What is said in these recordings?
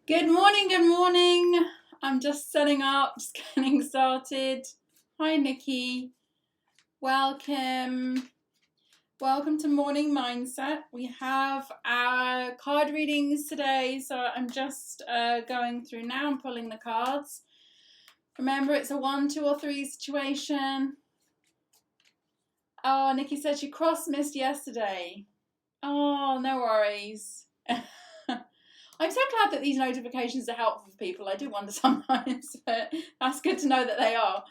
Good morning, good morning. I'm just setting up, just getting started. Hi, Nikki. Welcome. Welcome to Morning Mindset. We have our card readings today, so I'm just going through now and pulling the cards. Remember, it's a 1, 2, or 3 situation. Oh, Nikki said she cross-missed yesterday. Oh, no worries. I'm so glad that these notifications are helpful for people. I do wonder sometimes, but that's good to know that they are.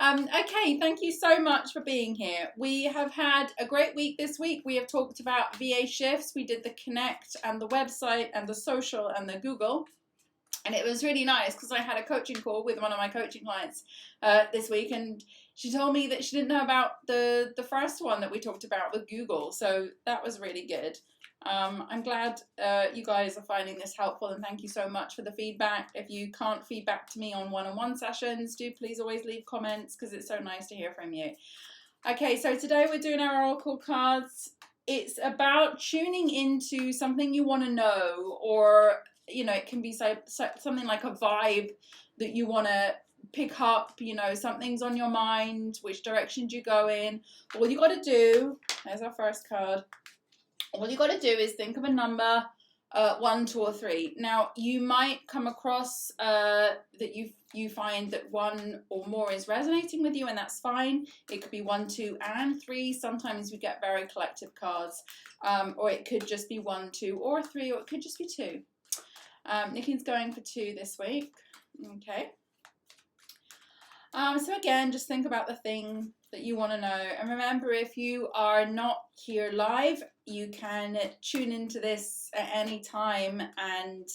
Okay, thank you so much for being here. We have had a great week this week. We have talked about VA shifts. We did the Connect and the website and the social and the Google. And it was really nice because I had a coaching call with one of my coaching clients this week, and she told me that she didn't know about the first one that we talked about with Google. So that was really good. I'm glad you guys are finding this helpful, and thank you so much for the feedback. If you can't feedback to me on one-on-one sessions, do please always leave comments because it's so nice to hear from you. Okay, so today we're doing our Oracle cards. It's about tuning into something you want to know, or it can be something like a vibe that you want to pick up. Something's on your mind, which direction do you go in. All you got to do, there's our first card. All you got to do is think of a number, 1, 2, or 3. Now, you might come across that you find that 1 or more is resonating with you, and that's fine. It could be 1, 2, and 3. Sometimes we get very collective cards, or it could just be 1, 2, or 3, or it could just be 2. Nikki's going for 2 this week. Okay. So again, just think about the thing that you want to know. And remember, if you are not here live, you can tune into this at any time and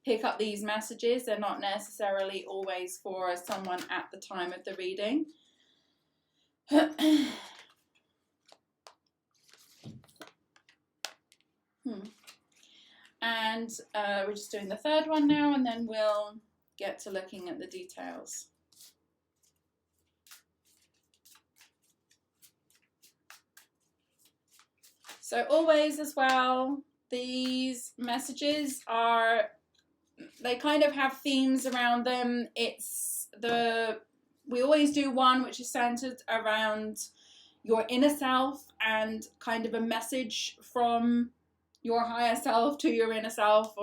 pick up these messages. They're not necessarily always for someone at the time of the reading. And we're just doing the third one now, and then we'll get to looking at the details. So always as well, these messages they kind of have themes around them. We always do one which is centered around your inner self and kind of a message from your higher self to your inner self,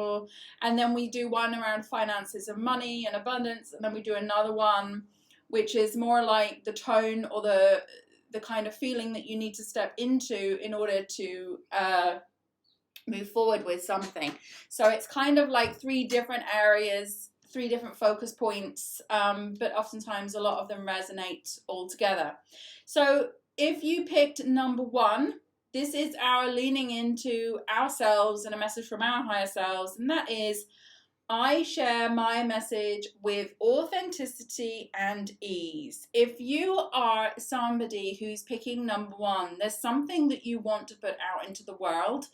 and then we do one around finances and money and abundance, and then we do another one which is more like the tone or the kind of feeling that you need to step into in order to move forward with something. So it's kind of like 3 different areas, 3 different focus points, but oftentimes a lot of them resonate all together. So if you picked number 1, this is our leaning into ourselves and a message from our higher selves, and that is, I share my message with authenticity and ease. If you are somebody who's picking number 1, there's something that you want to put out into the world,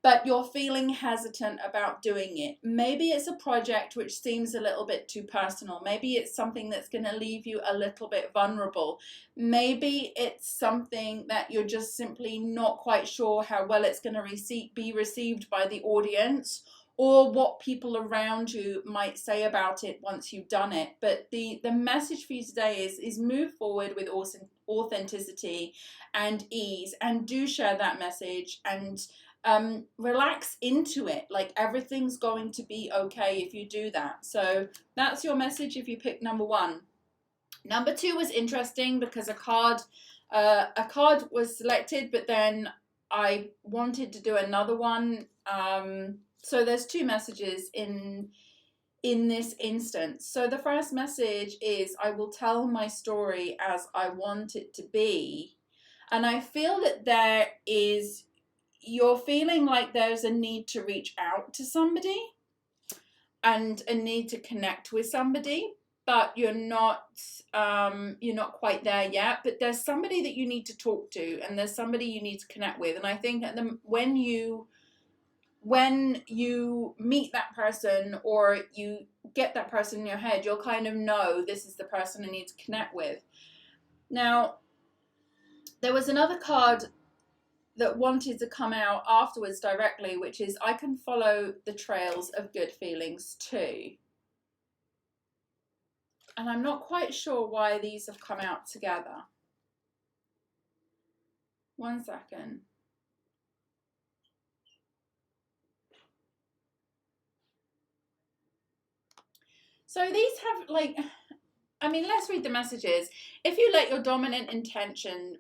but you're feeling hesitant about doing it. Maybe it's a project which seems a little bit too personal. Maybe it's something that's going to leave you a little bit vulnerable. Maybe it's something that you're just simply not quite sure how well it's going to be received by the audience, or what people around you might say about it once you've done it. But the message for you today is move forward with authenticity and ease, and do share that message, and relax into it. Like, everything's going to be okay if you do that. So that's your message if you pick number 1. Number 2 was interesting because a card was selected, but then I wanted to do another one. So there's 2 messages in this instance. So the first message is, I will tell my story as I want it to be. And I feel that you're feeling like there's a need to reach out to somebody and a need to connect with somebody, but you're not quite there yet. But there's somebody that you need to talk to, and there's somebody you need to connect with. And I think when you meet that person, or you get that person in your head, you'll kind of know, this is the person I need to connect with. Now, there was another card that wanted to come out afterwards directly, which is I can follow the trails of good feelings too. And I'm not quite sure why these have come out together. One second. So these have like, I mean, let's read the messages. If you let your dominant intention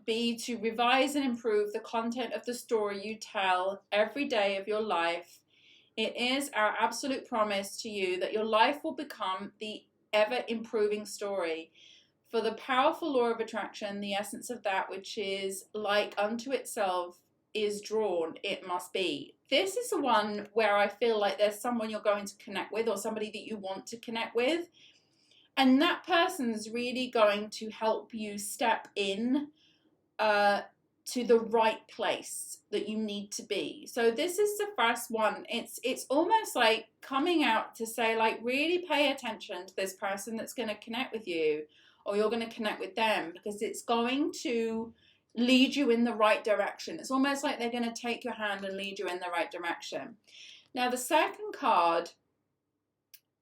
be to revise and improve the content of the story you tell every day of your life, it is our absolute promise to you that your life will become the ever-improving story. For the powerful law of attraction, the essence of that which is like unto itself is drawn, it must be. This is the one where I feel like there's someone you're going to connect with, or somebody that you want to connect with. And that person's really going to help you step in to the right place that you need to be. So this is the first one. It's almost like coming out to say, like, really pay attention to this person that's going to connect with you, or you're going to connect with them, because it's going to lead you in the right direction. It's almost like they're going to take your hand and lead you in the right direction. Now, the second card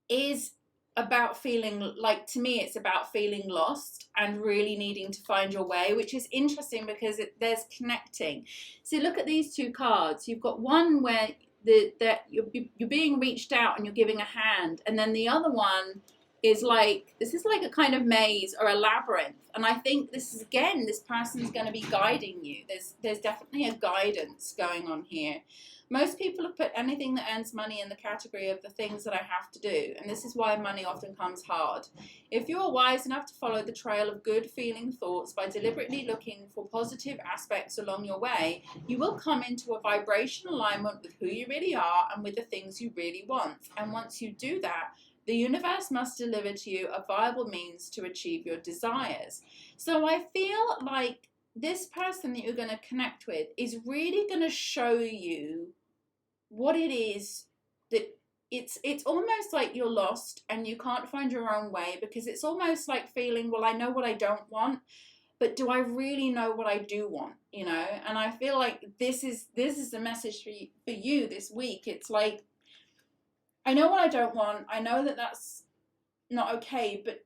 is about feeling like, to me, it's about feeling lost and really needing to find your way, which is interesting because there's connecting. So look at these two cards. You've got one where you're being reached out and you're giving a hand, and then the other one is like, this is like a kind of maze or a labyrinth. And I think this is, again, this person's going to be guiding you. There's definitely a guidance going on here. Most people have put anything that earns money in the category of the things that I have to do, and this is why money often comes hard. If you are wise enough to follow the trail of good feeling thoughts by deliberately looking for positive aspects along your way, you will come into a vibration alignment with who you really are and with the things you really want. And once you do that, the universe must deliver to you a viable means to achieve your desires. So I feel like this person that you're going to connect with is really going to show you what it is that it's almost like you're lost and you can't find your own way, because it's almost like feeling, well, I know what I don't want, but do I really know what I do want, you know? And I feel like this is the message for you this week. It's like, I know what I don't want. I know that that's not okay, but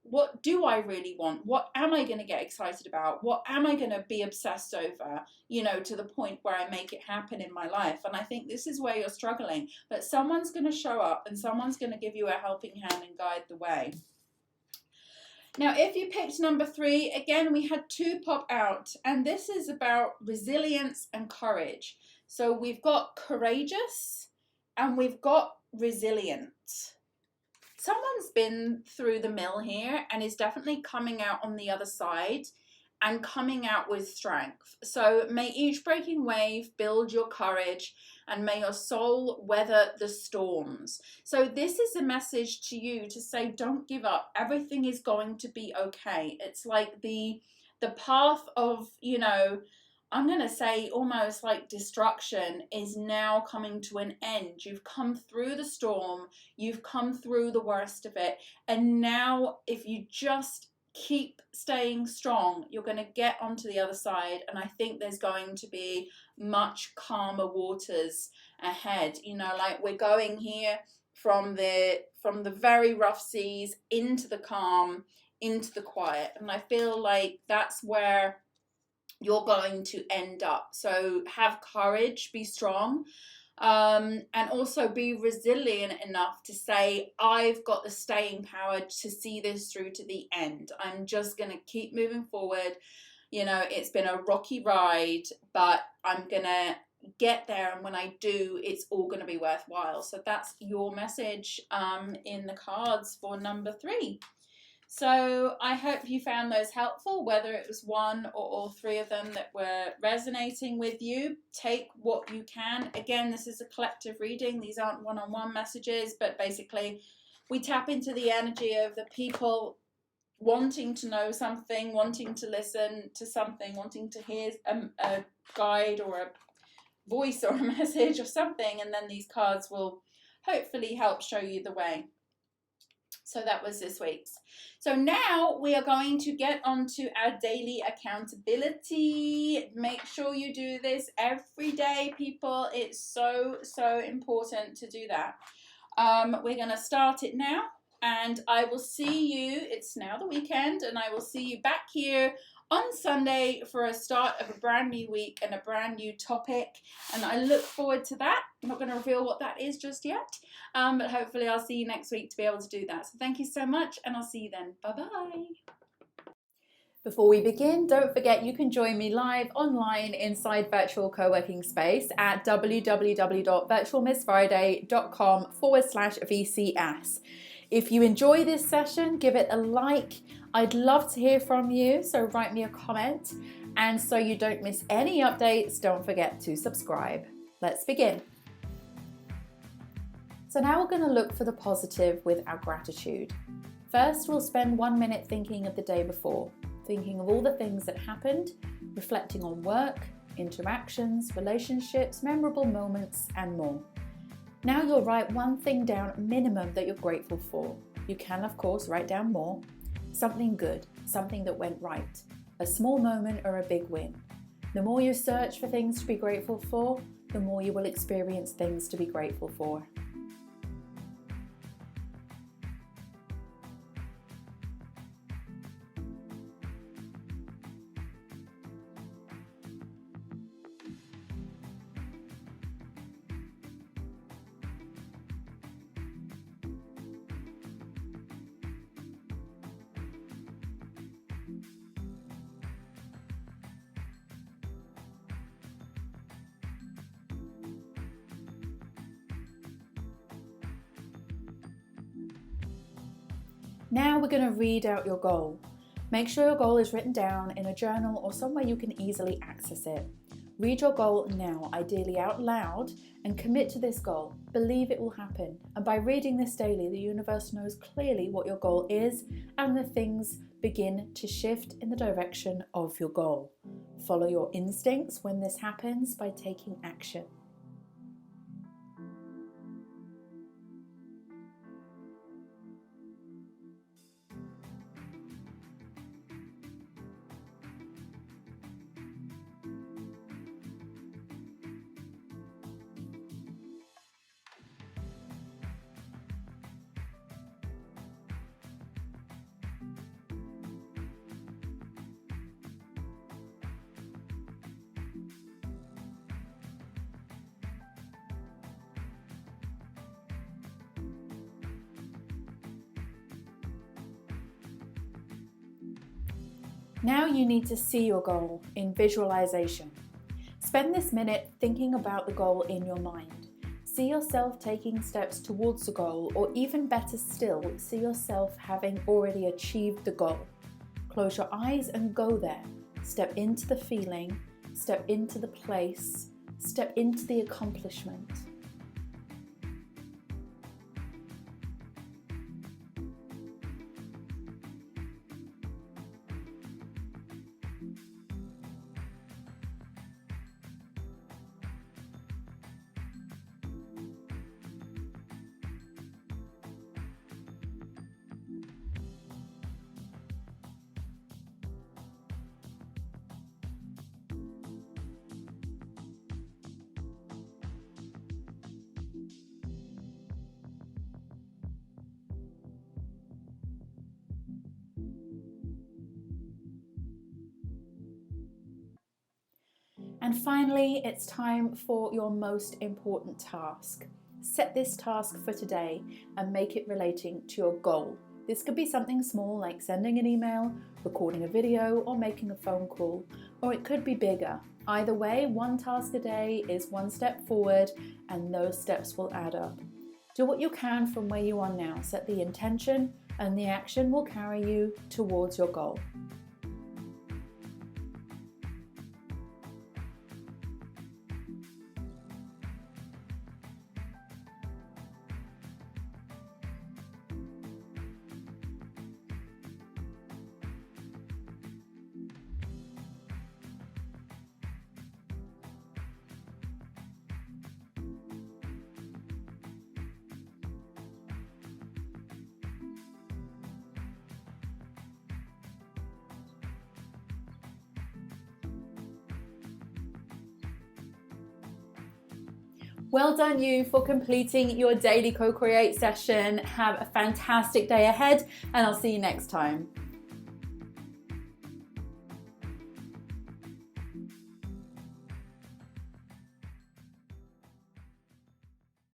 what do I really want? What am I going to get excited about? What am I going to be obsessed over, you know, to the point where I make it happen in my life? And I think this is where you're struggling, but someone's going to show up and someone's going to give you a helping hand and guide the way. Now, if you picked number 3, again, we had 2 pop out, and this is about resilience and courage. So we've got courageous and we've got resilient. Someone's been through the mill here and is definitely coming out on the other side and coming out with strength. So may each breaking wave build your courage, and may your soul weather the storms. So this is a message to you to say, don't give up. Everything is going to be okay. It's like the path of, you know, I'm going to say almost like destruction is now coming to an end. You've come through the storm. You've come through the worst of it. And now if you just keep staying strong, you're going to get onto the other side. And I think there's going to be much calmer waters ahead. You know, like we're going here from the very rough seas into the calm, into the quiet. And I feel like that's where you're going to end up. So have courage, be strong, and also be resilient enough to say, I've got the staying power to see this through to the end. I'm just going to keep moving forward. You know, it's been a rocky ride, but I'm going to get there, and when I do, it's all going to be worthwhile. So that's your message in the cards for number 3. So I hope you found those helpful, whether it was one or all 3 of them that were resonating with you. Take what you can. Again, this is a collective reading. These aren't one-on-one messages, but basically we tap into the energy of the people wanting to know something, wanting to listen to something, wanting to hear a guide or a voice or a message or something, and then these cards will hopefully help show you the way. So that was this week's. So now we are going to get onto our daily accountability. Make sure you do this every day, people. It's so, so important to do that. We're going to start it now, and I will see you. It's now the weekend, and I will see you back here on Sunday for a start of a brand new week and a brand new topic, and I look forward to that. I'm not going to reveal what that is just yet, but hopefully I'll see you next week to be able to do that. So thank you so much, and I'll see you then. Bye-bye. Before we begin, don't forget you can join me live online inside Virtual Co-working Space at www.virtualmissfriday.com/VCS. If you enjoy this session, give it a like. I'd love to hear from you, so write me a comment. And so you don't miss any updates, don't forget to subscribe. Let's begin. So now we're going to look for the positive with our gratitude. First, we'll spend 1 minute thinking of the day before, thinking of all the things that happened, reflecting on work, interactions, relationships, memorable moments, and more. Now you'll write one thing down minimum that you're grateful for. You can, of course, write down more. Something good, something that went right, a small moment or a big win. The more you search for things to be grateful for, the more you will experience things to be grateful for. Now we're going to read out your goal. Make sure your goal is written down in a journal or somewhere you can easily access it. Read your goal now, ideally out loud, and commit to this goal. Believe it will happen. And by reading this daily, the universe knows clearly what your goal is, and the things begin to shift in the direction of your goal. Follow your instincts when this happens by taking action. Now you need to see your goal in visualization. Spend this minute thinking about the goal in your mind. See yourself taking steps towards the goal, or even better still, see yourself having already achieved the goal. Close your eyes and go there. Step into the feeling, step into the place, step into the accomplishment. And finally, it's time for your most important task. Set this task for today and make it relating to your goal. This could be something small like sending an email, recording a video, or making a phone call, or it could be bigger. Either way, one task a day is one step forward, and those steps will add up. Do what you can from where you are now. Set the intention, and the action will carry you towards your goal. Well done you for completing your daily co-create session. Have a fantastic day ahead, and I'll see you next time.